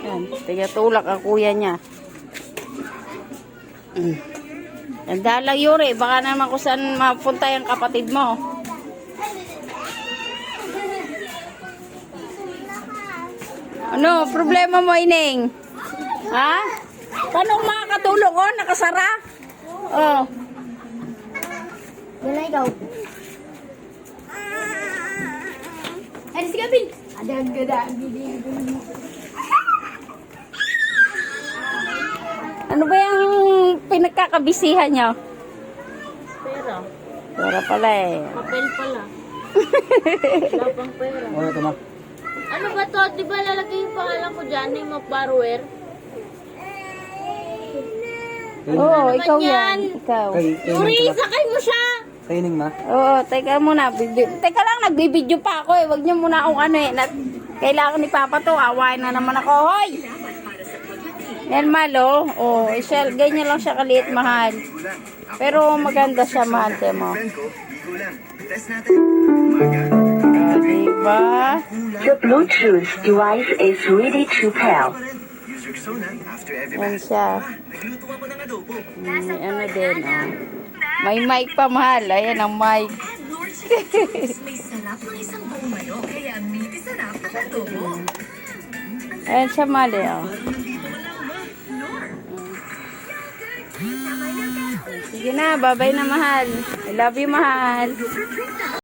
Yan, tigatulak ang kuya niya. Ganda lang Yuri, baka naman kung saan mapunta yung kapatid mo. Ano, problema mo, Ining? Ha? Paano makakatulog ko? Nakasara? Oh. Wala ikaw. Ay, si Gabin. Ada gada. Ano ba yung pinagkakabisihan nyo? Pera. Pera pala eh. Papel pala. Wala pang pera. Wala ito na. Ano ba to? Di ba lalagay yung pangalan ko dyan? Name of borrower? Oo, ikaw yan? yan. Ikaw. Yuri, sakay mo siya! Kaining ma. Oo, teka muna. Teka lang, nagbibideo pa ako eh. Huwag niyo muna akong ano eh. Kailangan ni Papa to. Awain na naman ako. Hoy! Yan, malo. Oh, siya, ganyan lang siya kaliit, mahal. Pero maganda siya, mahal. Temo. Diba? The Bluetooth device is ready to pair. Yan siya. Ano din, oh. May mic pa, mahal. Ayan ang mic. May sarap ng isang buong manok, kaya miti sarap ang adobo. Ayan siya, mahal, eh, oh. Sige na, bye-bye na, mahal. I love you, mahal.